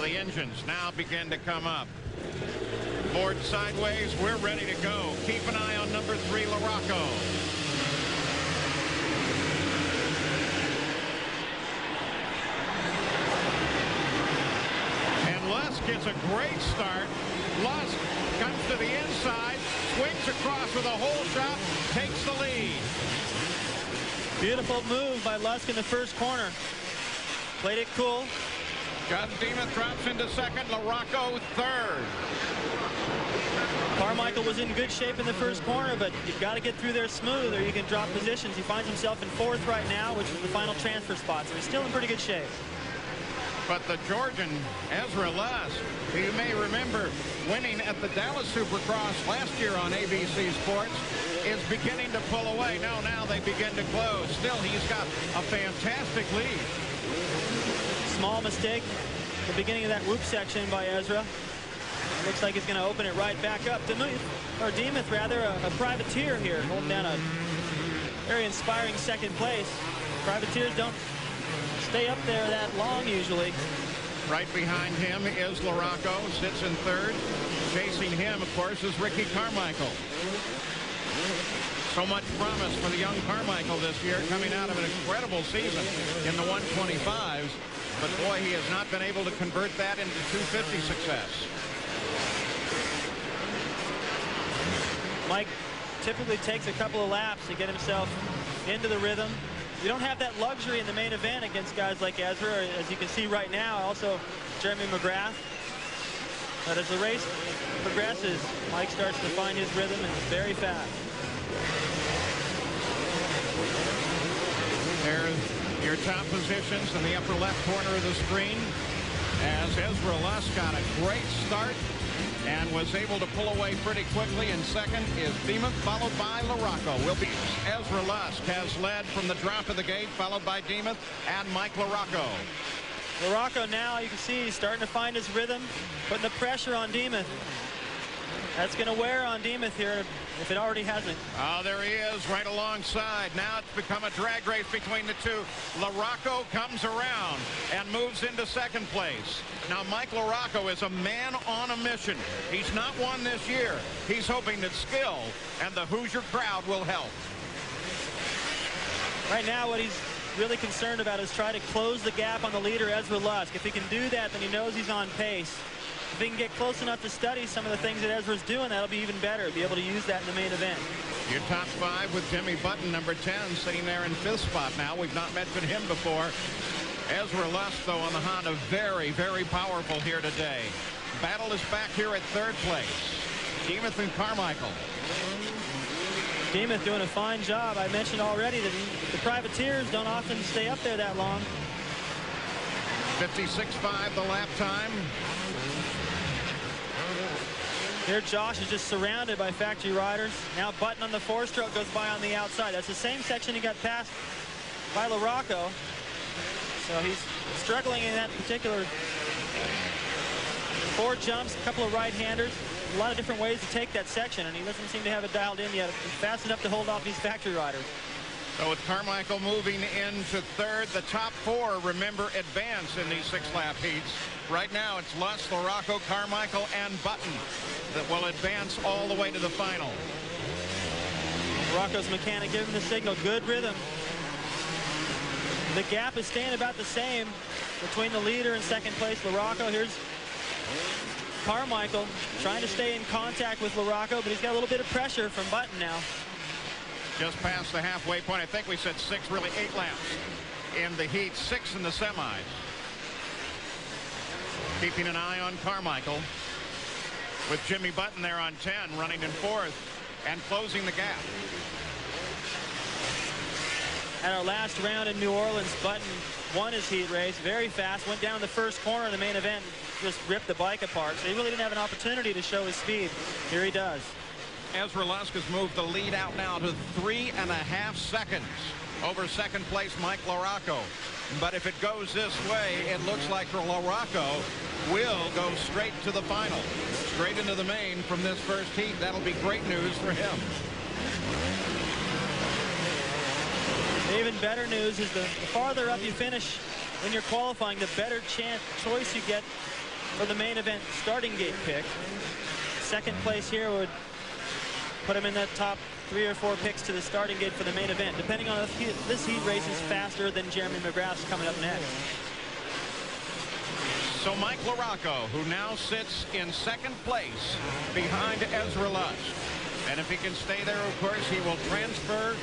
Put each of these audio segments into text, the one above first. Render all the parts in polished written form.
So the engines now begin to come up. Board sideways. We're ready to go. Keep an eye on number 3, LaRocco. And Lusk gets a great start. Lusk comes to the inside, swings across with a hole shot, takes the lead. Beautiful move by Lusk in the first corner. Played it cool. Gus Demuth drops into second, LaRocco third. Carmichael was in good shape in the first corner, but you've got to get through there smooth or you can drop positions. He finds himself in fourth right now, which is the final transfer spot, so he's still in pretty good shape. But the Georgian, Ezra Lusk, who you may remember winning at the Dallas Supercross last year on ABC Sports, is beginning to pull away. No, now they begin to close. Still, he's got a fantastic lead. Small mistake at the beginning of that whoop section by Ezra. Looks like he's going to open it right back up. Demuth, rather, a privateer here, holding down a very inspiring second place. Privateers don't stay up there that long usually. Right behind him is LaRocco, sits in third. Chasing him, of course, is Ricky Carmichael. So much promise for the young Carmichael this year, coming out of an incredible season in the 125s. But boy, he has not been able to convert that into 250 success. Mike typically takes a couple of laps to get himself into the rhythm. You don't have that luxury in the main event against guys like Ezra, as you can see right now, also Jeremy McGrath. But as the race progresses, Mike starts to find his rhythm and is very fast. There's your top positions in the upper left corner of the screen, as Ezra Lusk got a great start and was able to pull away pretty quickly. In second is Demuth, followed by LaRocco. Ezra Lusk has led from the drop of the gate, followed by Demuth and Mike LaRocco. LaRocco now, you can see he's starting to find his rhythm, putting the pressure on Demuth. That's going to wear on Demuth here if it already hasn't. Oh, there he is right alongside. Now it's become a drag race between the two. LaRocco comes around and moves into second place. Now Mike LaRocco is a man on a mission. He's not won this year. He's hoping that skill and the Hoosier crowd will help. Right now what he's really concerned about is try to close the gap on the leader, Ezra Lusk. If he can do that, then he knows he's on pace. If he can get close enough to study some of the things that Ezra's doing, that'll be even better. Be able to use that in the main event. Your top 5 with Jimmy Button, number 10, sitting there in 5th spot now. We've not mentioned him before. Ezra Lusk, though, on the Honda, very, very powerful here today. Battle is back here at 3rd place. Demuth and Carmichael. Demuth doing a fine job. I mentioned already that the privateers don't often stay up there that long. 56.5 the lap time. Here Josh is just surrounded by factory riders. Now Button on the 4-stroke goes by on the outside. That's the same section he got passed by LaRocco. So he's struggling in that particular 4 jumps, a couple of right-handers, a lot of different ways to take that section, and he doesn't seem to have it dialed in yet. He's fast enough to hold off these factory riders. So with Carmichael moving into 3rd, the top 4, remember, advance in these 6-lap heats. Right now it's Lusk, LaRocco, Carmichael, and Button that will advance all the way to the final. LaRocco's mechanic giving the signal, good rhythm. The gap is staying about the same between the leader and second place, LaRocco. Here's Carmichael trying to stay in contact with LaRocco, but he's got a little bit of pressure from Button now. Just past the halfway point. I think we said 6, really 8 laps in the heat, 6 in the semis. Keeping an eye on Carmichael with Jimmy Button there on 10, running in 4th and closing the gap. At our last round in New Orleans, Button won his heat race very fast, went down the first corner of the main event, just ripped the bike apart. So he really didn't have an opportunity to show his speed. Here he does. Ezra Lusk has moved the lead out now to 3.5 seconds over second place Mike LaRocco. But if it goes this way, it looks like LaRocco will go straight to the final, straight into the main from this first heat. That'll be great news for him. Even better news is the farther up you finish when you're qualifying, the better choice you get for the main event starting gate pick. Second place here would put him in the top 3 or 4 picks to the starting gate for the main event, depending on if this heat race is faster than Jeremy McGrath's coming up next. So Mike LaRocco, who now sits in second place behind Ezra Lusk. And if he can stay there, of course, he will transfer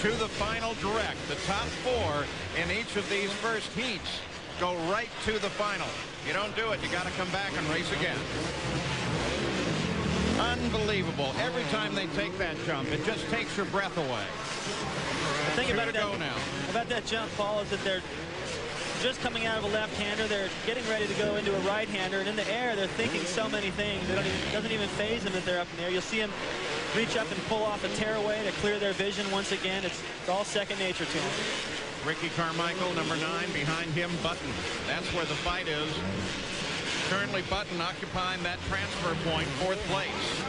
to the final direct. The top 4 in each of these first heats go right to the final. You don't do it, you got to come back and race again. Unbelievable. Every time they take that jump, it just takes your breath away. The thing about that jump, Paul, is that they're just coming out of a left-hander. They're getting ready to go into a right-hander, and in the air, they're thinking so many things. It doesn't even faze them that they're up in the air. You'll see them reach up and pull off a tearaway to clear their vision once again. It's all second nature to them. Ricky Carmichael, number 9, behind him, Button. That's where the fight is. Currently, Button occupying that transfer point, 4th place.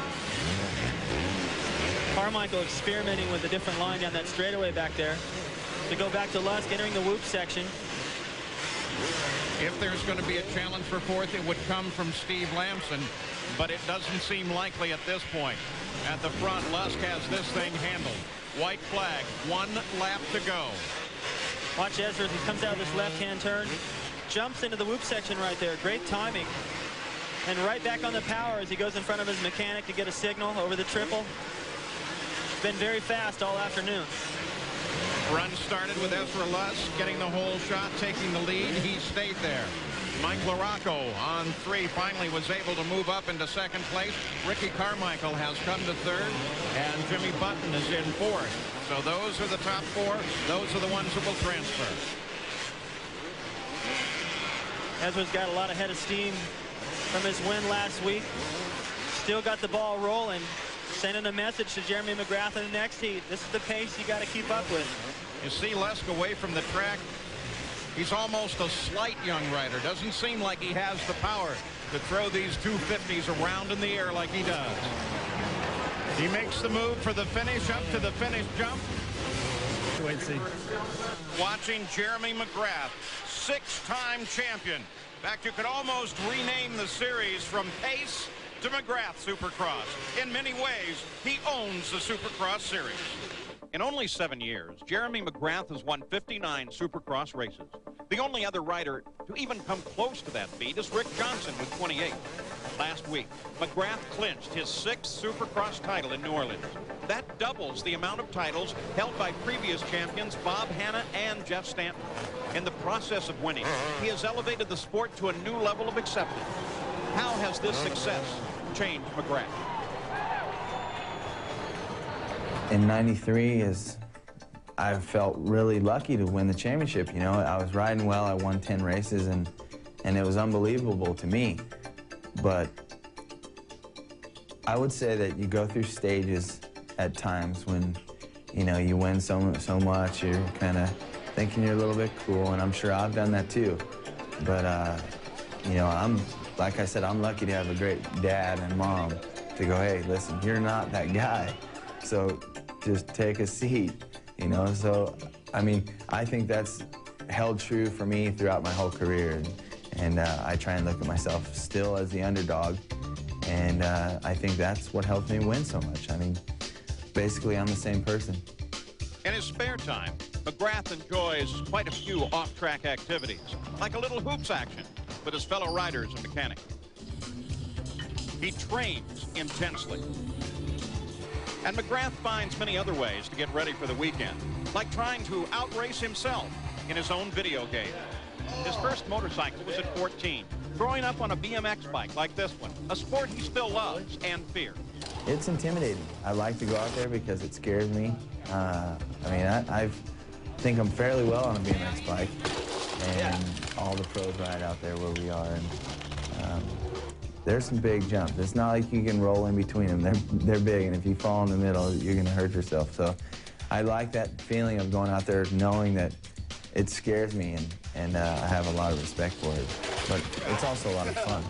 Carmichael experimenting with a different line down that straightaway back there. To go back to Lusk, entering the whoop section. If there's going to be a challenge for 4th, it would come from Steve Lamson, but it doesn't seem likely at this point. At the front, Lusk has this thing handled. White flag, 1 lap to go. Watch Ezra as he comes out of this left-hand turn. Jumps into the whoop section right there. Great timing. And right back on the power as he goes in front of his mechanic to get a signal over the triple. Been very fast all afternoon. Run started with Ezra Lusk getting the whole shot, taking the lead. He stayed there. Mike LaRocco on 3 finally was able to move up into second place. Ricky Carmichael has come to 3rd, and Jimmy Button is in 4th. So those are the top 4. Those are the ones that will transfer. Ezra's got a lot of head of steam from his win last week. Still got the ball rolling. Sending a message to Jeremy McGrath in the next heat. This is the pace you got to keep up with. You see Lusk away from the track. He's almost a slight young rider. Doesn't seem like he has the power to throw these 250s around in the air like he does. He makes the move for the finish, up to the finish jump. Wait and see. Watching Jeremy McGrath, 6-time champion. In fact, you could almost rename the series from Pace to McGrath Supercross. In many ways, he owns the Supercross series. In only 7 years, Jeremy McGrath has won 59 Supercross races. The only other rider to even come close to that feat is Rick Johnson with 28. Last week, McGrath clinched his 6th Supercross title in New Orleans. That doubles the amount of titles held by previous champions Bob Hanna and Jeff Stanton. In the process of winning, he has elevated the sport to a new level of acceptance. How has this success changed McGrath? In '93, I felt really lucky to win the championship. You know, I was riding well. I won 10 races, and it was unbelievable to me. But I would say that you go through stages at times when, you know, you win so much, you're kind of thinking you're a little bit cool, and I'm sure I've done that too. But, you know, like I said, I'm lucky to have a great dad and mom to go, hey, listen, you're not that guy, so just take a seat, you know? So, I mean, I think that's held true for me throughout my whole career, and I try and look at myself still as the underdog, and I think that's what helped me win so much. I mean, basically, I'm the same person. In his spare time, McGrath enjoys quite a few off-track activities, like a little hoops action with his fellow riders and mechanics. He trains intensely. And McGrath finds many other ways to get ready for the weekend, like trying to outrace himself in his own video game. His first motorcycle was at 14, growing up on a BMX bike like this one, a sport he still loves and fears. It's intimidating. I like to go out there because it scares me. I mean, I think I'm fairly well on a BMX bike, and all the pros ride out there where we are, and there's some big jumps. It's not like you can roll in between them. They're big, and if you fall in the middle, you're going to hurt yourself. So I like that feeling of going out there knowing that it scares me, and I have a lot of respect for it. But it's also a lot of fun.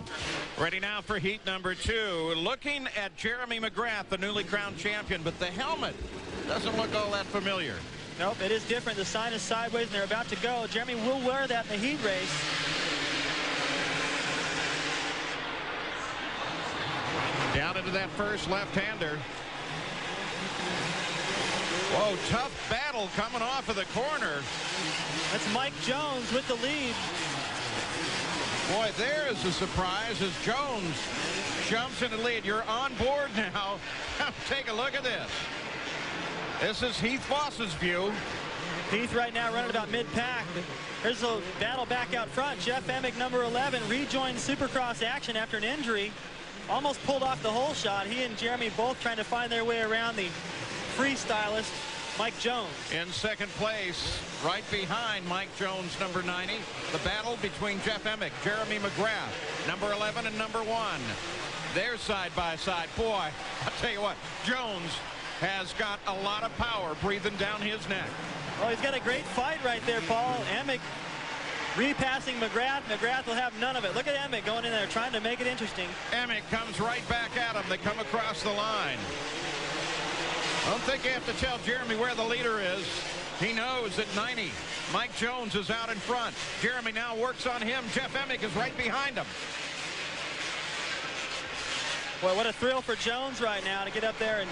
Ready now for heat number 2. Looking at Jeremy McGrath, the newly crowned champion, but the helmet doesn't look all that familiar. Nope, it is different. The sign is sideways, and they're about to go. Jeremy will wear that in the heat race. Down into that first left-hander. Whoa, tough battle coming off of the corner. That's Mike Jones with the lead. Boy, there is a surprise as Jones jumps into the lead. You're on board now. Take a look at this. This is Heath Voss's view. Heath right now running about mid-pack. Here's a battle back out front. Jeff Emig, number 11, rejoined Supercross action after an injury. Almost pulled off the hole shot. He and Jeremy both trying to find their way around the freestylist, Mike Jones. In second place, right behind Mike Jones, number 90. The battle between Jeff Emig, Jeremy McGrath, number 11 and number 1. They're side by side. Boy, I'll tell you what, Jones has got a lot of power breathing down his neck. Well, he's got a great fight right there, Paul. Emig repassing McGrath. McGrath will have none of it. Look at Emig going in there trying to make it interesting. Emig comes right back at him. They come across the line. I don't think you have to tell Jeremy where the leader is. He knows at 90. Mike Jones is out in front. Jeremy now works on him. Jeff Emig is right behind him. Boy, what a thrill for Jones right now to get up there and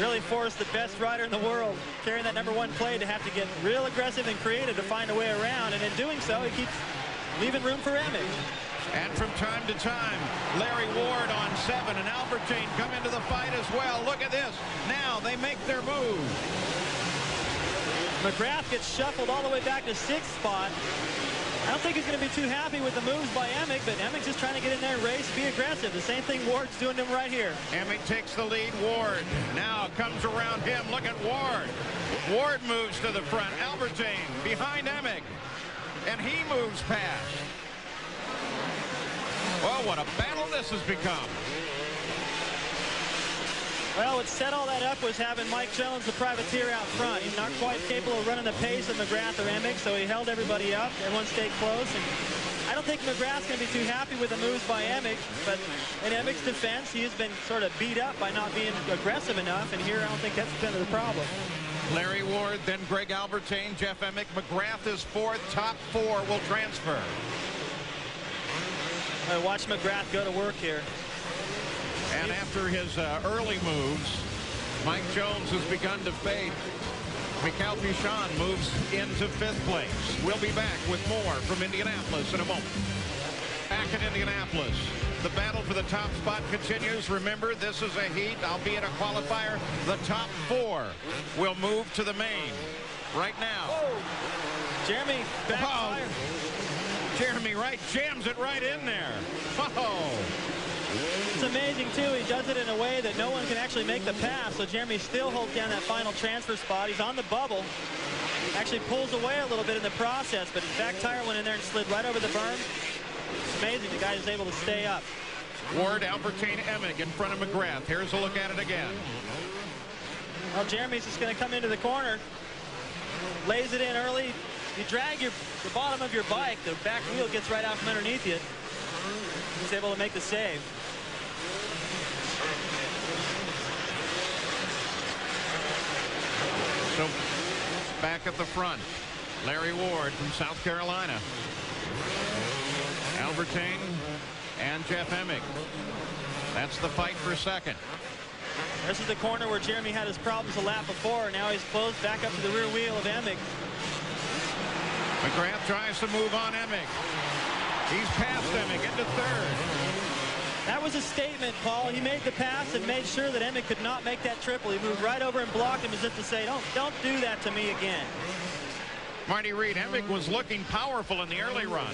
really force the best rider in the world carrying that number 1 plate to have to get real aggressive and creative to find a way around. And in doing so, he keeps leaving room for Emig. And from time to time, Larry Ward on 7 and Albertine come into the fight as well. Look at this. Now they make their move. McGrath gets shuffled all the way back to 6th spot. I don't think he's going to be too happy with the moves by Emig, but Emig's just trying to get in there and race, be aggressive. The same thing Ward's doing to him right here. Emig takes the lead. Ward now comes around him. Look at Ward. Ward moves to the front. Albertine behind Emig. And he moves past. Well, what a battle this has become. Well, what set all that up was having Mike Jones, the privateer, out front. He's not quite capable of running the pace of McGrath or Emig, so he held everybody up. Everyone stayed close. And I don't think McGrath's going to be too happy with the moves by Emig, but in Emig's defense, he has been sort of beat up by not being aggressive enough, and here I don't think that's been the problem. Larry Ward, then Greg Albertine, Jeff Emig. McGrath is 4th. Top 4 will transfer. Watch McGrath go to work here. And after his early moves, Mike Jones has begun to fade. Mikhail Pichon moves into 5th place. We'll be back with more from Indianapolis in a moment. Back in Indianapolis, the battle for the top spot continues. Remember, this is a heat, albeit a qualifier. The top 4 will move to the main right now. Whoa. Jeremy backfire. Jeremy Wright jams it right in there. Oh. It's amazing, too. He does it in a way that no one can actually make the pass. So Jeremy still holds down that final transfer spot. He's on the bubble. Actually pulls away a little bit in the process, but his back tire went in there and slid right over the berm. It's amazing the guy is able to stay up. Ward, Albertine, Emig in front of McGrath. Here's a look at it again. Well, Jeremy's just going to come into the corner. Lays it in early. You drag the bottom of your bike, the back wheel gets right out from underneath you. He's able to make the save. So back at the front, Larry Ward from South Carolina. Albertine and Jeff Emig. That's the fight for 2nd. This is the corner where Jeremy had his problems a lap before. Now he's closed back up to the rear wheel of Emig. McGrath tries to move on Emig. He's past Emig into 3rd. That was a statement, Paul. He made the pass and made sure that Emig could not make that triple. He moved right over and blocked him as if to say, don't do that to me again. Marty Reed, Emig was looking powerful in the early run.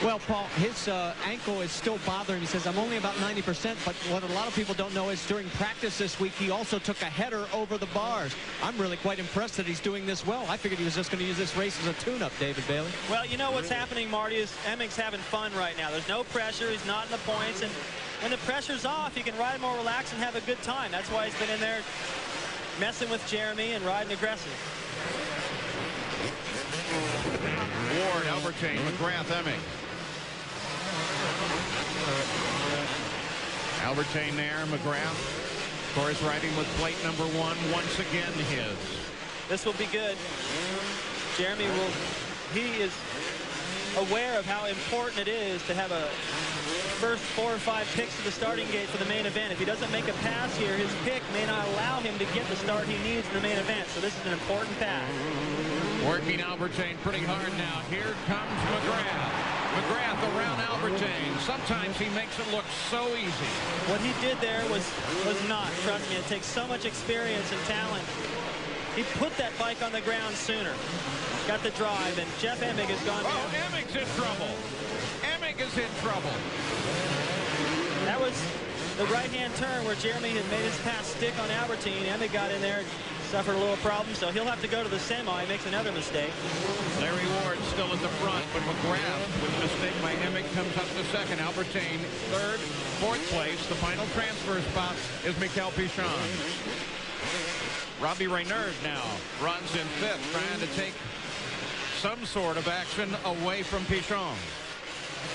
Well, Paul, his ankle is still bothering. He says, I'm only about 90%, but what a lot of people don't know is during practice this week, he also took a header over the bars. I'm really quite impressed that he's doing this well. I figured he was just going to use this race as a tune-up, David Bailey. Well, you know what's happening, Marty, is Emig's having fun right now. There's no pressure. He's not in the points, and when the pressure's off, he can ride more relaxed and have a good time. That's why he's been in there messing with Jeremy and riding aggressive. Ward, Albertine, McGrath, Emig. Albertine there, McGrath. Of course, riding with plate number 1, once again his. This will be good. Jeremy he is aware of how important it is to have a first 4 or 5 picks to the starting gate for the main event. If he doesn't make a pass here, his pick may not allow him to get the start he needs in the main event. So this is an important pass. Working Albertine pretty hard now. Here comes McGrath. McGrath around Albertine. Sometimes he makes it look so easy. What he did there was not. Trust me, it takes so much experience and talent. He put that bike on the ground sooner. Got the drive, and Jeff Emig has gone down. Oh, Emig's in trouble. Emig is in trouble. That was the right-hand turn where Jeremy had made his pass stick on Albertine. Emig got in there, suffered a little problem, so he'll have to go to the semi. Makes another mistake. Larry Ward still at the front, but McGrath, with a mistake by Emig, comes up to second. Albertine third, fourth place. The final transfer spot is Mikel Pichon. Robbie Reynard now runs in fifth, trying to take some sort of action away from Pichon.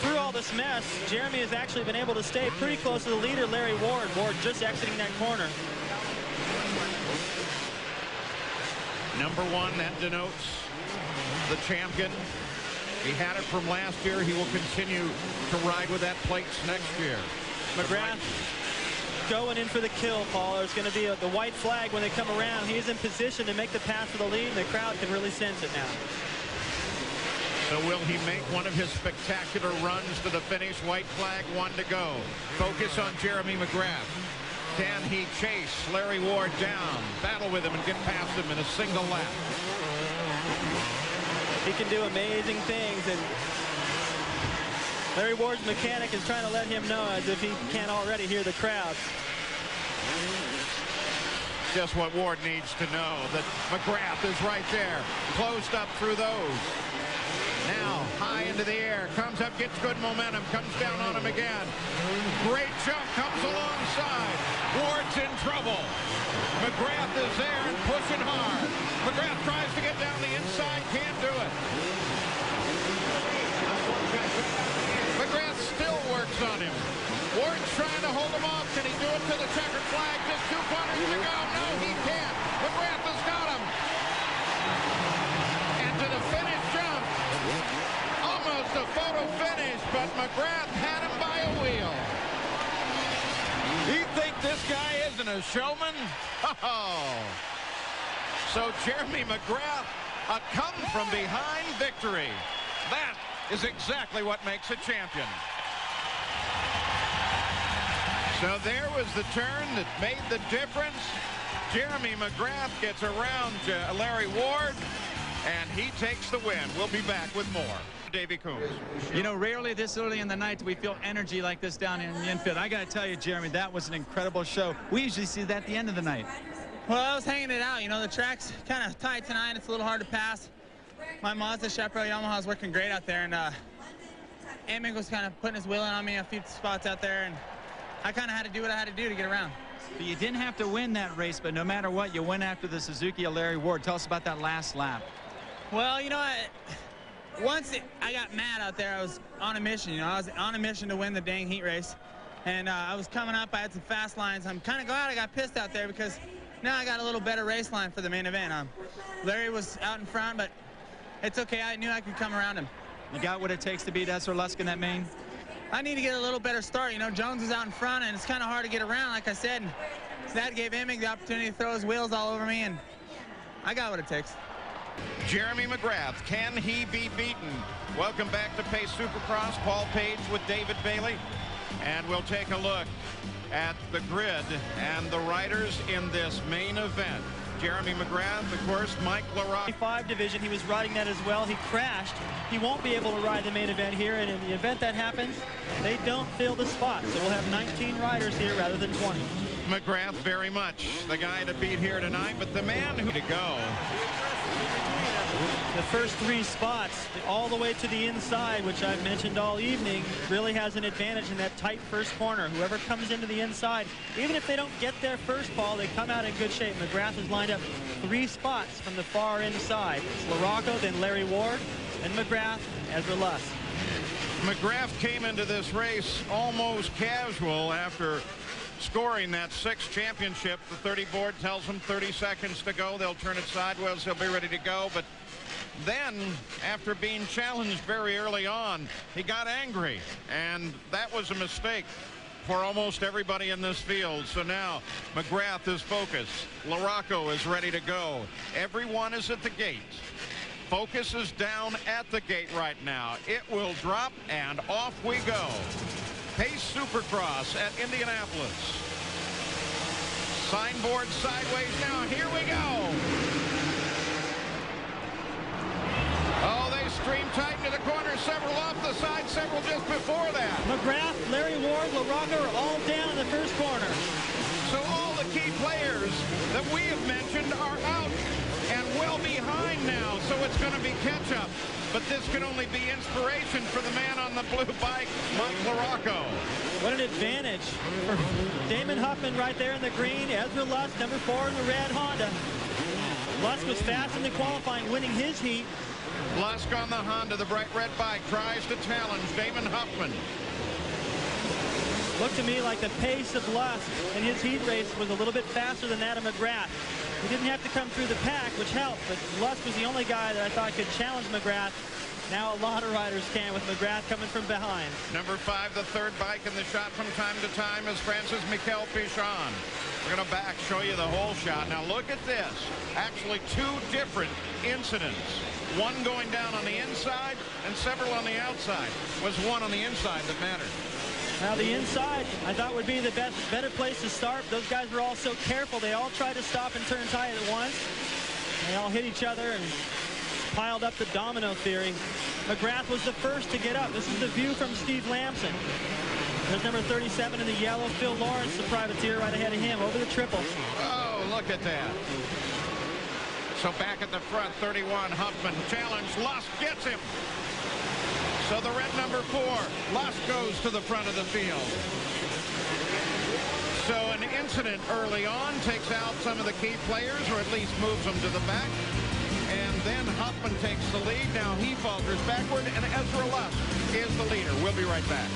Through all this mess, Jeremy has actually been able to stay pretty close to the leader, Larry Ward. Ward just exiting that corner. Number 1, that denotes the champion. He had it from last year. He will continue to ride with that plates next year. McGrath going in for the kill, Paul. There's going to be the white flag when they come around. He's in position to make the pass for the lead, and the crowd can really sense it now. So will he make one of his spectacular runs to the finish? White flag, 1 to go. Focus on Jeremy McGrath. Can he chase Larry Ward down, battle with him, and get past him in a single lap? He can do amazing things, and Larry Ward's mechanic is trying to let him know, as if he can't already hear the crowd. Just what Ward needs to know, that McGrath is right there, closed up through those. Now, high into the air, comes up, gets good momentum, comes down on him again. Great jump, comes alongside. Ward's in trouble. McGrath is there and pushing hard. McGrath tries to get down the inside, can't do it. McGrath still works on him. Ward's trying to hold him off. Can he do it to the checkered flag? Just 2 corners to go. No, he can't. McGrath has got him. And to the finish jump. Almost a photo finish, but McGrath had him by a wheel. You think this guy isn't a showman? Oh. So Jeremy McGrath, a come-from-behind victory. That is exactly what makes a champion. So there was the turn that made the difference. Jeremy McGrath gets around Larry Ward, and he takes the win. We'll be back with more. Davey Coombs. You know, rarely this early in the night do we feel energy like this down here in the infield. I got to tell you, Jeremy, that was an incredible show. We usually see that at the end of the night. Well, I was hanging it out. You know, the track's kind of tight tonight. It's a little hard to pass. My Mazda Chaparral Yamaha is working great out there, and Emig was kind of putting his wheel in on me a few spots out there, and I kind of had to do what I had to do to get around. But you didn't have to win that race, but no matter what, you went after the Suzuki of Larry Ward. Tell us about that last lap. Well, you know, once I got mad out there, I was on a mission. You know, I was on a mission to win the dang heat race, and I was coming up. I had some fast lines. I'm kind of glad I got pissed out there, because now I got a little better race line for the main event. Larry was out in front, but it's okay. I knew I could come around him. You got what it takes to beat Ezra Lusk in that main? I need to get a little better start. You know, Jones is out in front, and it's kind of hard to get around, like I said. And that gave Emig the opportunity to throw his wheels all over me, and I got what it takes. Jeremy McGrath, can he be beaten? Welcome back to Pace Supercross. Paul Page with David Bailey. And we'll take a look at the grid and the riders in this main event. Jeremy McGrath, of course, Mike LaRocque. 5 division, he was riding that as well. He crashed. He won't be able to ride the main event here, and in the event that happens, they don't fill the spot. So we'll have 19 riders here rather than 20. McGrath very much the guy to beat here tonight, but the man who to go. The first 3 spots all the way to the inside, which I've mentioned all evening, really has an advantage in that tight first corner. Whoever comes into the inside, even if they don't get there first, Paul, they come out in good shape. McGrath has lined up 3 spots from the far inside. It's LaRocco, then Larry Ward, then McGrath, Ezra Lusk. McGrath came into this race almost casual after scoring that 6th championship. The 30 board tells them 30 seconds to go. They'll turn it sideways. They'll be ready to go. But then, after being challenged very early on, he got angry, and that was a mistake for almost everybody in this field. So now McGrath is focused. LaRocco is ready to go. Everyone is at the gate. Focus is down at the gate right now. It will drop, and off we go. Pace Supercross at Indianapolis. Signboard sideways now. Here we go. Oh, they stream tight into the corner. Several off the side, several just before that. McGrath, Larry Ward, LaRocco are all down in the first corner. So all the key players that we have mentioned are out and well behind now. So it's going to be catch-up. But this can only be inspiration for the man on the blue bike, Mike LaRocco. What an advantage for Damon Huffman right there in the green. Ezra Lusk, number 4 in the red Honda. Lusk was fast in the qualifying, winning his heat. Lusk on the Honda, the bright red bike, tries to challenge Damon Huffman. Looked to me like the pace of Lusk in his heat race was a little bit faster than that of McGrath. He didn't have to come through the pack, which helped, but Lusk was the only guy that I thought could challenge McGrath. Now a lot of riders can, with McGrath coming from behind. Number 5, the third bike in the shot from time to time, is Francis Mikel Pichon. We're going to show you the whole shot. Now look at this. Actually 2 different incidents. One going down on the inside and several on the outside. It was one on the inside that mattered. Now the inside, I thought, would be the better place to start. Those guys were all so careful. They all tried to stop and turn tight at once. They all hit each other and piled up the domino theory. McGrath was the first to get up. This is the view from Steve Lamson. There's number 37 in the yellow, Phil Lawrence, the privateer, right ahead of him over the triple. Oh, look at that. So back at the front, 31, Huffman challenge. Lusk gets him. So the red number 4, Lusk, goes to the front of the field. So an incident early on takes out some of the key players, or at least moves them to the back. And then Huffman takes the lead. Now he falters backward, and Ezra Lusk is the leader. We'll be right back.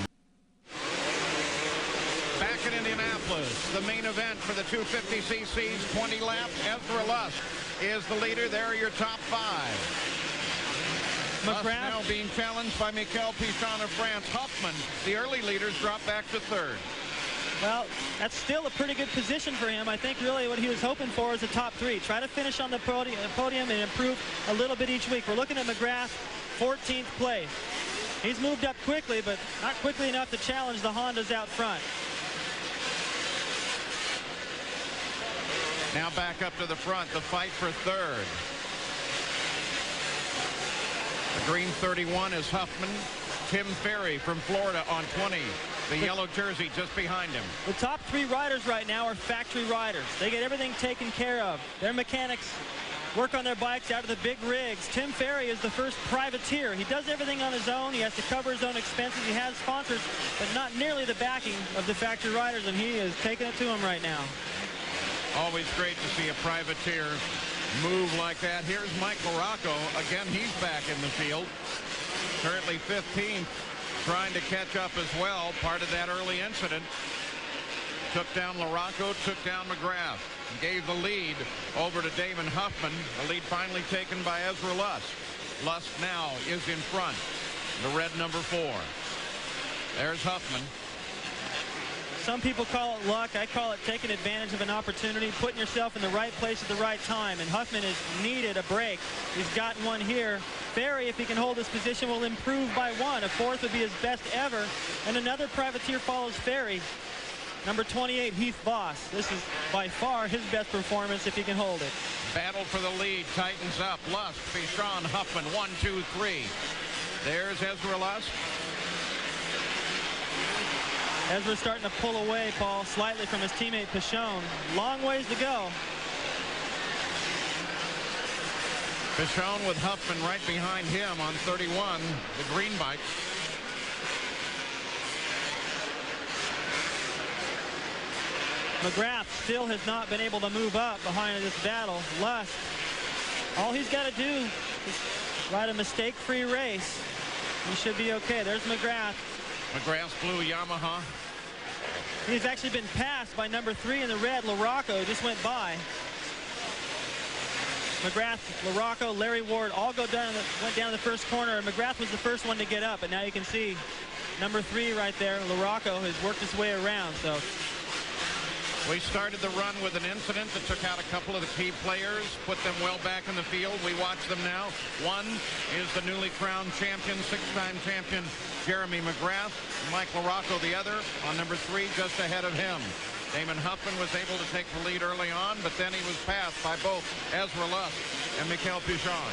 Back in Indianapolis, the main event for the 250cc's 20 laps. Ezra Lusk is the leader. There are your top 5. McGrath now being challenged by Mikel Pichon of France. Huffman, the early leaders, drop back to 3rd. Well, that's still a pretty good position for him. I think really what he was hoping for is a top 3. Try to finish on the podium and improve a little bit each week. We're looking at McGrath, 14th place. He's moved up quickly, but not quickly enough to challenge the Hondas out front. Now back up to the front, the fight for 3rd. The green 31 is Huffman. Tim Ferry from Florida on 20. The yellow jersey just behind him. The top 3 riders right now are factory riders. They get everything taken care of. Their mechanics work on their bikes out of the big rigs. Tim Ferry is the first privateer. He does everything on his own. He has to cover his own expenses. He has sponsors, but not nearly the backing of the factory riders, and he is taking it to him right now. Always great to see a privateer move like that. Here's Mike LaRocco. Again, he's back in the field. Currently 15th, trying to catch up as well. Part of that early incident. Took down LaRocco, took down McGrath. Gave the lead over to Damon Huffman. The lead finally taken by Ezra Lusk. Lusk now is in front. The red number 4. There's Huffman. Some people call it luck. I call it taking advantage of an opportunity, putting yourself in the right place at the right time. And Huffman has needed a break. He's gotten one here. Ferry, if he can hold this position, will improve by 1. A 4th would be his best ever. And another privateer follows Ferry. Number 28, Heath Voss. This is by far his best performance if he can hold it. Battle for the lead tightens up. Lusk, Pichon, Huffman, 1, 2, 3. There's Ezra Lusk. Ezra's starting to pull away, Paul, slightly from his teammate Pichon. Long ways to go. Pichon with Huffman right behind him on 31, the green bike. McGrath still has not been able to move up behind this battle. Lusk, all he's got to do is ride a mistake-free race. He should be okay. There's McGrath. McGrath's blue Yamaha. He's actually been passed by number 3 in the red, LaRocco, just went by. McGrath, LaRocco, Larry Ward all went down the first corner, and McGrath was the first one to get up. And now you can see number 3 right there, LaRocco, has worked his way around. So we started the run with an incident that took out a couple of the key players, put them well back in the field. We watch them now. One is the newly crowned champion, 6-time champion, Jeremy McGrath. Mike LaRocco, the other, on number 3, just ahead of him. Damon Huffman was able to take the lead early on, but then he was passed by both Ezra Lusk and Mikel Pichon.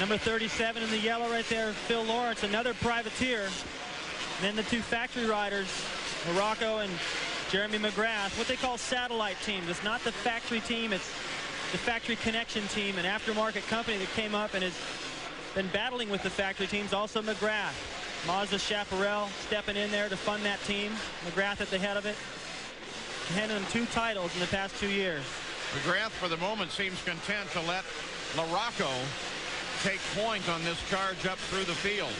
Number 37 in the yellow right there, Phil Lawrence, another privateer. And then the 2 factory riders, LaRocco and Jeremy McGrath, what they call satellite teams. It's not the factory team, it's the factory connection team, an aftermarket company that came up and has been battling with the factory teams. Also McGrath. Mazda Chaparral stepping in there to fund that team. McGrath at the head of it. Handing them 2 titles in the past 2 years. McGrath, for the moment, seems content to let LaRocco take point on this charge up through the field.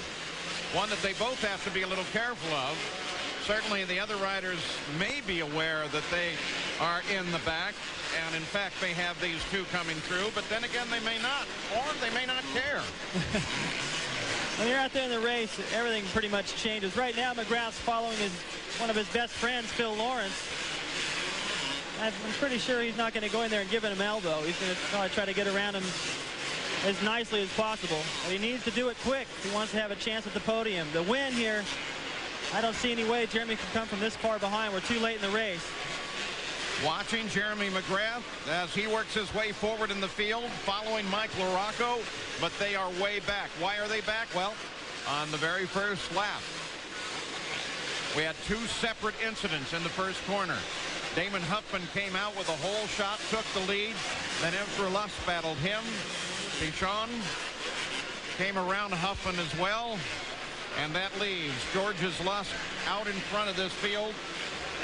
One that they both have to be a little careful of. Certainly the other riders may be aware that they are in the back, and in fact they have these 2 coming through, but then again they may not, or they may not care. When you're out there in the race, everything pretty much changes. Right now, McGrath's following one of his best friends, Phil Lawrence. I'm pretty sure he's not going to go in there and give him an elbow. He's going to probably try to get around him as nicely as possible. But he needs to do it quick if he wants to have a chance at the podium. The win here, I don't see any way Jeremy can come from this far behind. We're too late in the race. Watching Jeremy McGrath as he works his way forward in the field, following Mike LaRocco, but they are way back. Why are they back? Well, on the very first lap, we had 2 separate incidents in the first corner. Damon Huffman came out with a hole shot, took the lead, then Ezra Lusk battled him. Pichon came around Huffman as well, and that leaves George's Lusk out in front of this field.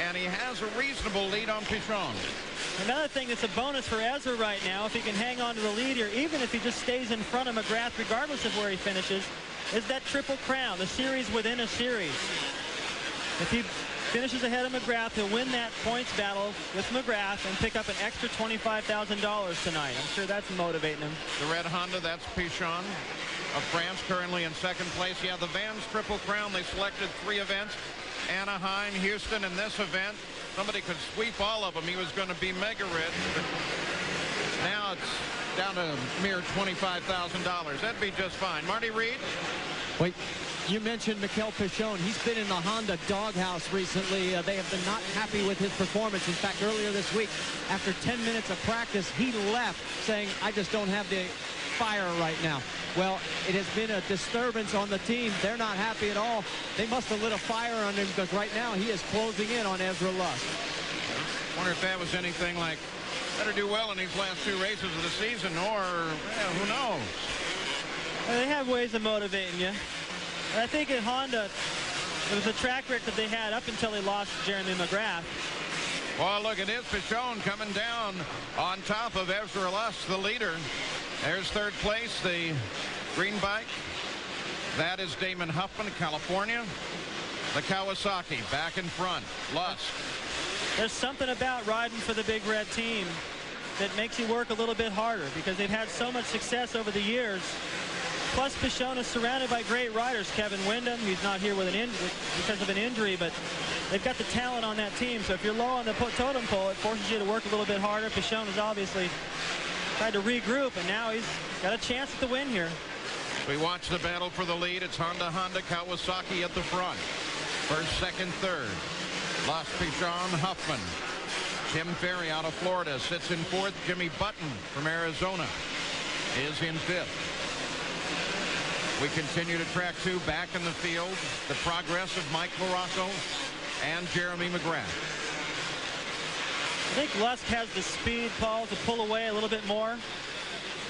And he has a reasonable lead on Pichon. Another thing that's a bonus for Ezra right now, if he can hang on to the lead here, even if he just stays in front of McGrath, regardless of where he finishes, is that Triple Crown, the series within a series. If he finishes ahead of McGrath, he'll win that points battle with McGrath and pick up an extra $25,000 tonight. I'm sure that's motivating him. The red Honda, that's Pichon of France, currently in 2nd place. Yeah, the Vans Triple Crown, they selected 3 events. Anaheim, Houston, and this event. Somebody could sweep all of them. He was going to be mega rich. Now it's down to a mere $25,000. That'd be just fine. Marty Reed. Wait, you mentioned Mikel Pichon. He's been in the Honda doghouse recently. They have been not happy with his performance. In fact, earlier this week, after 10 minutes of practice, he left saying, I just don't have the fire right now. Well, it has been a disturbance on the team. They're not happy at all. They must have lit a fire on him because right now he is closing in on Ezra Lusk. Wonder if that was anything like, better do well in these last 2 races of the season, or who knows? Well, they have ways of motivating you. I think at Honda, it was a track record that they had up until they lost Jeremy McGrath. Well, look, it is Pichon coming down on top of Ezra Lusk, the leader. There's 3rd place, the green bike. That is Damon Huffman, California. The Kawasaki back in front. Lusk. There's something about riding for the big red team that makes you work a little bit harder because they've had so much success over the years. Plus, Pichon is surrounded by great riders. Kevin Windham, he's not here with because of an injury, but they've got the talent on that team. So if you're low on the totem pole, it forces you to work a little bit harder. Pichon has obviously tried to regroup, and now he's got a chance at the win here. We watch the battle for the lead. It's Honda, Kawasaki at the front. 1st, 2nd, 3rd. Lusk, Pichon, Huffman. Tim Ferry out of Florida sits in 4th. Jimmy Button from Arizona is in 5th. We continue to track 2 back in the field. The progress of Mike LaRocco and Jeremy McGrath. I think Lusk has the speed, Paul, to pull away a little bit more.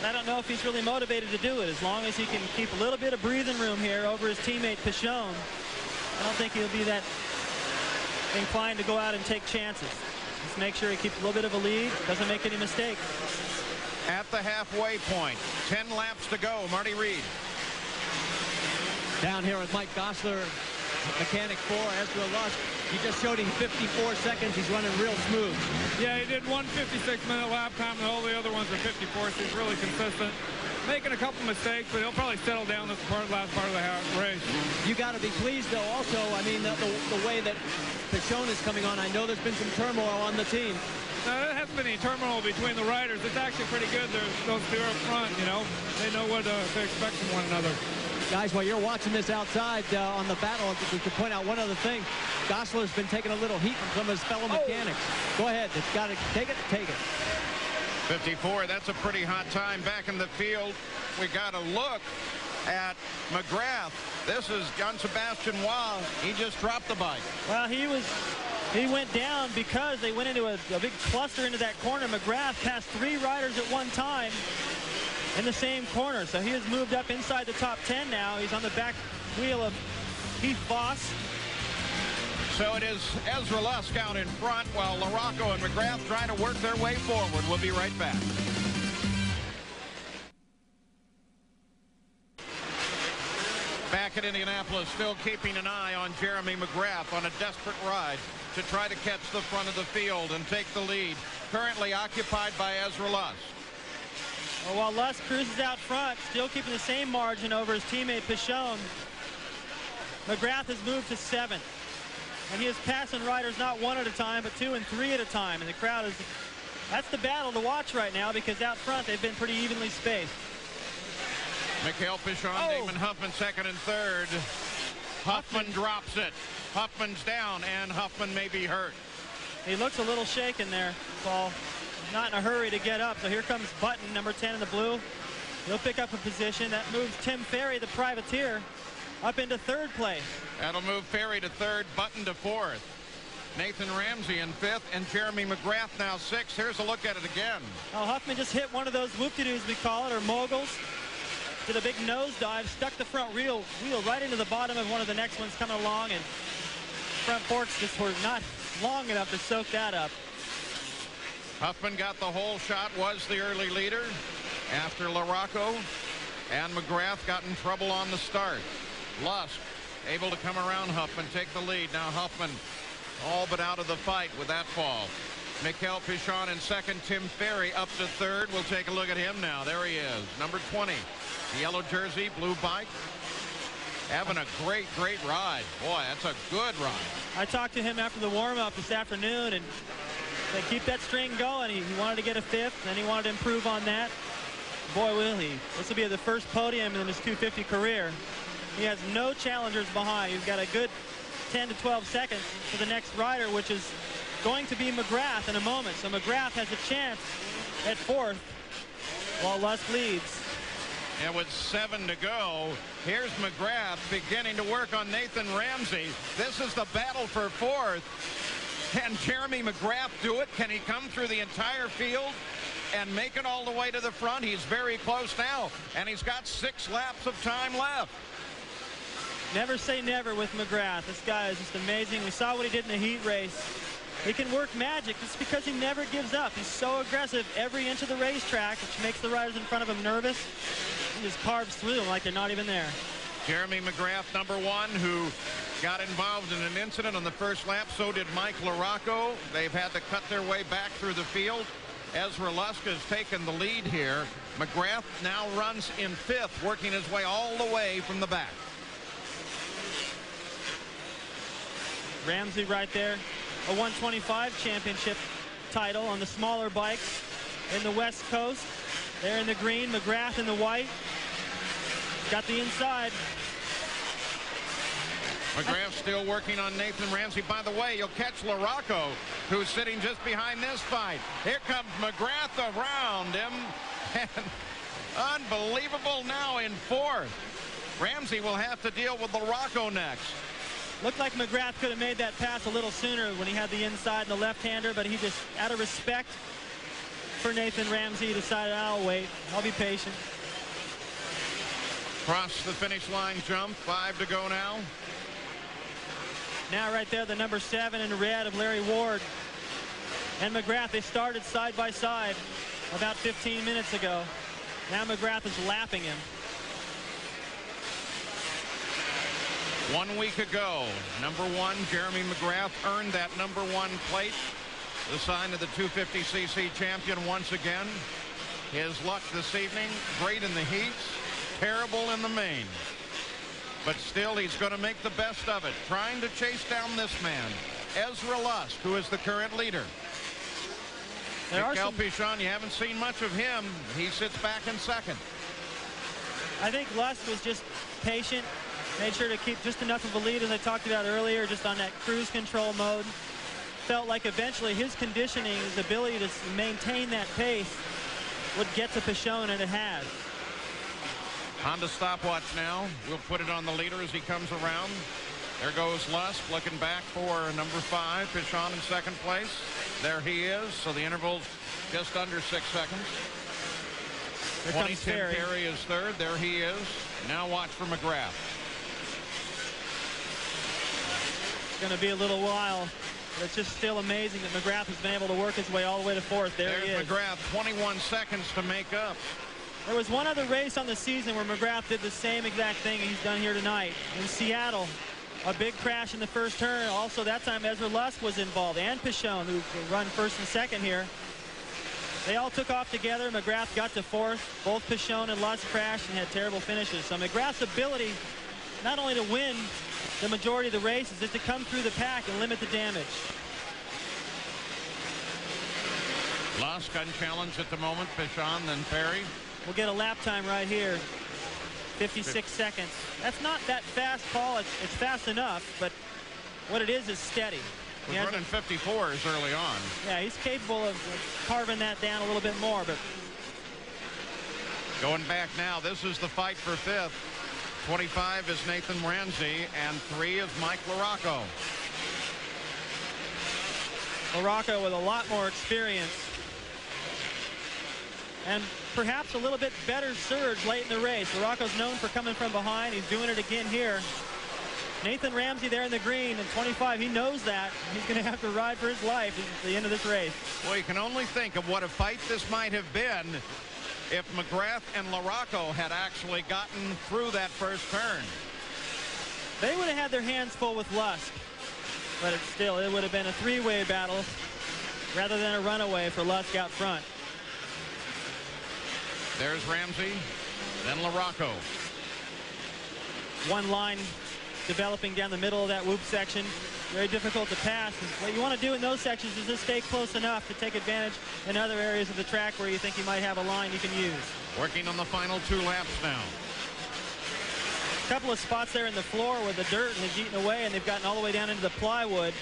I don't know if he's really motivated to do it. As long as he can keep a little bit of breathing room here over his teammate Pichon, I don't think he'll be that inclined to go out and take chances. Just make sure he keeps a little bit of a lead, doesn't make any mistakes. At the halfway point, 10 laps to go. Marty Reed. Down here with Mike Gosler mechanic for Ezra Lusk. You just showed him 54 seconds. He's running real smooth. Yeah, he did one 56-minute lap time, and all the other ones are 54, so he's really consistent. Making a couple mistakes, but he'll probably settle down this last part of the race. You got to be pleased, though, also, I mean, the way that Pichon is coming on. I know there's been some turmoil on the team. No, there hasn't been any turmoil between the riders. It's actually pretty good. There's those two up front, you know. They know what to expect from one another. Guys, while you're watching this outside on the battle, we could point out one other thing. Gosler's been taking a little heat from some of his fellow mechanics. Go ahead. It's got to take it. 54, that's a pretty hot time back in the field. We got a look at McGrath. This is John Sebastian Waugh. He just dropped the bike. Well, he went down because they went into a big cluster into that corner. McGrath passed 3 riders at one time in the same corner. So he has moved up inside the top 10 now. He's on the back wheel of Heath Voss. So it is Ezra Lusk out in front while LaRocco and McGrath trying to work their way forward. We'll be right back. Back at Indianapolis, still keeping an eye on Jeremy McGrath on a desperate ride to try to catch the front of the field and take the lead. Currently occupied by Ezra Lusk. Well, while Lusk cruises out front, still keeping the same margin over his teammate Pichon, McGrath has moved to 7th. And he is passing riders not 1 at a time, but 2 and 3 at a time. And the crowd is, that's the battle to watch right now, because out front they've been pretty evenly spaced. Mikhail Pichon, Damon Huffman 2nd and 3rd. Huffman drops it. Huffman's down, and Huffman may be hurt. He looks a little shaken there, Paul. Not in a hurry to get up. So here comes Button, number 10 in the blue. He'll pick up a position. That moves Tim Ferry, the privateer, up into 3rd place. That'll move Ferry to 3rd, Button to 4th. Nathan Ramsey in 5th, and Jeremy McGrath now 6th. Here's a look at it again. Oh, Huffman just hit one of those whoop-de-doos, we call it, or moguls. Did a big nosedive, stuck the front wheel right into the bottom of one of the next ones coming along, and front forks just were not long enough to soak that up. Huffman got the whole shot, was the early leader after LaRocco, and McGrath got in trouble on the start. Lusk able to come around Huffman, take the lead. Now Huffman all but out of the fight with that fall. Mikhail Pichon in 2nd, Tim Ferry up to 3rd. We'll take a look at him now. There he is, number 20. The yellow jersey, blue bike. Having a great ride. Boy, that's a good ride. I talked to him after the warm-up this afternoon, and they keep that string going. He wanted to get a 5th, and he wanted to improve on that. Boy, will he. This will be the first podium in his 250 career. He has no challengers behind. He's got a good 10 to 12 seconds for the next rider, which is going to be McGrath in a moment. So McGrath has a chance at 4th while Lusk leads. And with 7 to go, here's McGrath beginning to work on Nathan Ramsey. This is the battle for 4th. Can Jeremy McGrath do it? Can he come through the entire field and make it all the way to the front? He's very close now, and he's got 6 laps of time left. Never say never with McGrath. This guy is just amazing. We saw what he did in the heat race. He can work magic just because he never gives up. He's so aggressive every inch of the racetrack, which makes the riders in front of him nervous. He just carves through them like they're not even there. Jeremy McGrath, number 1, who got involved in an incident on the first lap. So did Mike LaRocco. They've had to cut their way back through the field. Ezra Lusk has taken the lead here. McGrath now runs in 5th, working his way all the way from the back. Ramsey right there. A 125 championship title on the smaller bikes in the West Coast. They're in the green, McGrath in the white. Got the inside. McGrath still working on Nathan Ramsey. By the way, you'll catch LaRocco, who's sitting just behind this fight. Here comes McGrath around him. And unbelievable now in 4th. Ramsey will have to deal with LaRocco next. Looked like McGrath could have made that pass a little sooner when he had the inside and the left-hander, but he just, out of respect for Nathan Ramsey, decided, I'll wait. I'll be patient. Cross the finish line jump. 5 to go now. Now right there, the number 7 in red of Larry Ward and McGrath. They started side by side about 15 minutes ago. Now McGrath is lapping him. 1 week ago, number 1, Jeremy McGrath, earned that number 1 plate, the sign of the 250cc champion once again. His luck this evening, great in the heats, terrible in the main. But still, he's going to make the best of it, trying to chase down this man, Ezra Lusk, who is the current leader. Miguel Pichon, you haven't seen much of him. He sits back in second. I think Lusk was just patient, made sure to keep just enough of a lead, as I talked about earlier, just on that cruise control mode. Felt like eventually his conditioning, his ability to maintain that pace would get to Pichon, and it has. Honda stopwatch now. We'll put it on the leader as he comes around. There goes Lusk, looking back for number 5, Pichon in second place. There he is, so the interval's just under 6 seconds. Here comes Tim Perry is third. There he is. Now watch for McGrath. It's going to be a little while, but it's just still amazing that McGrath has been able to work his way all the way to 4th. There's he is. McGrath, 21 seconds to make up. There was one other race on the season where McGrath did the same exact thing he's done here tonight. In Seattle, a big crash in the first turn. Also, that time Ezra Lusk was involved, and Pichon, who run first and second here. They all took off together. McGrath got to 4th. Both Pichon and Lusk crashed and had terrible finishes. So McGrath's ability not only to win the majority of the races is to come through the pack and limit the damage. Lusk unchallenged at the moment. Pichon, then Perry. We'll get a lap time right here. 56 seconds. That's not that fast, Paul. It's fast enough, but what it is steady. He was running 54s early on. Yeah, he's capable of carving that down a little bit more. But going back now, this is the fight for 5th. 25 is Nathan Ramsey, and 3 is Mike LaRocco. LaRocco with a lot more experience. And perhaps a little bit better surge late in the race. LaRocco's known for coming from behind. He's doing it again here. Nathan Ramsey there in the green in 25. He knows that. He's going to have to ride for his life at the end of this race. Well, you can only think of what a fight this might have been if McGrath and LaRocco had actually gotten through that first turn. They would have had their hands full with Lusk. But it would have been a 3-way battle rather than a runaway for Lusk out front. There's Ramsey, then LaRocco. One line developing down the middle of that whoop section. Very difficult to pass. What you want to do in those sections is just stay close enough to take advantage in other areas of the track where you think you might have a line you can use. Working on the final 2 laps now. A couple of spots there in the floor where the dirt has eaten away, and they've gotten all the way down into the plywood.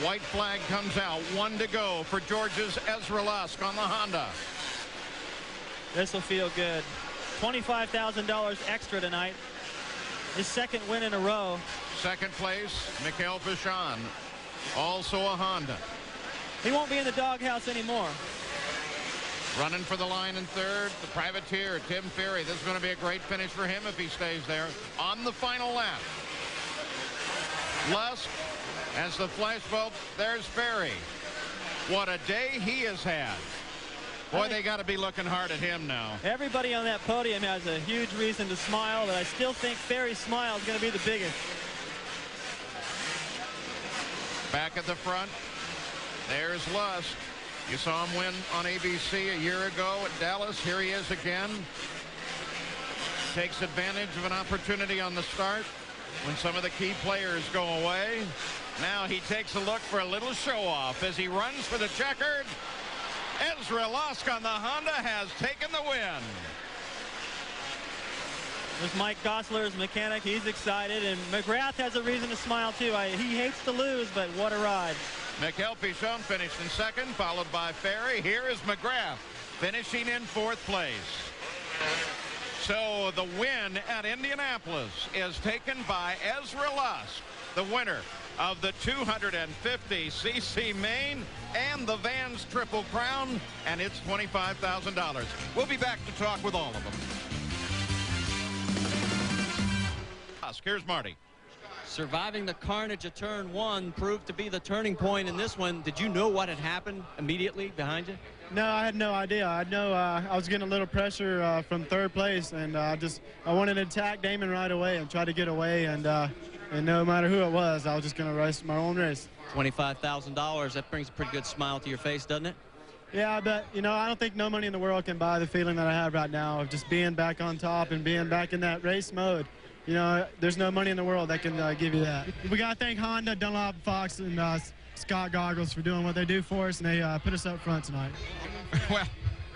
White flag comes out. 1 to go for Georgia's Ezra Lusk on the Honda. This will feel good. $25,000 extra tonight. His 2nd win in a row. Second place, Miguel Pichon, also a Honda. He won't be in the doghouse anymore. Running for the line in 3rd, the privateer, Tim Ferry. This is going to be a great finish for him if he stays there on the final lap. Lusk, as the flashbulb, there's Ferry. What a day he has had. Boy, they got to be looking hard at him now. Everybody on that podium has a huge reason to smile, but I still think Ferry's smile is going to be the biggest. Back at the front, there's Lusk. You saw him win on ABC a year ago at Dallas. Here he is again. Takes advantage of an opportunity on the start when some of the key players go away. Now he takes a look for a little show-off as he runs for the checkered. Ezra Lusk on the Honda has taken the win. There's Mike Gosler's mechanic. He's excited, and McGrath has a reason to smile too. He hates to lose, but what a ride. Miguel Pichon finished in 2nd, followed by Ferry. Here is McGrath finishing in 4th place. So the win at Indianapolis is taken by Ezra Lusk, the winner of the 250cc main and the Vans Triple Crown, and it's $25,000. We'll be back to talk with all of them. Here's Marty. Surviving the carnage of turn 1 proved to be the turning point in this one. Did you know what had happened immediately behind you? No, I had no idea. I know I was getting a little pressure from third place, and I wanted to attack Damon right away and try to get away, and no matter who it was, I was just going to race my own race. $25,000, that brings a pretty good smile to your face, doesn't it? Yeah, but, you know, I don't think no money in the world can buy the feeling that I have right now of just being back on top and being back in that race mode. You know, there's no money in the world that can give you that. We got to thank Honda, Dunlop, Fox, and Scott Goggles for doing what they do for us, and they put us up front tonight. Well,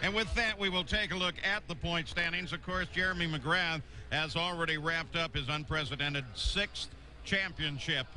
and with that, we will take a look at the point standings. Of course, Jeremy McGrath has already wrapped up his unprecedented 6th championship.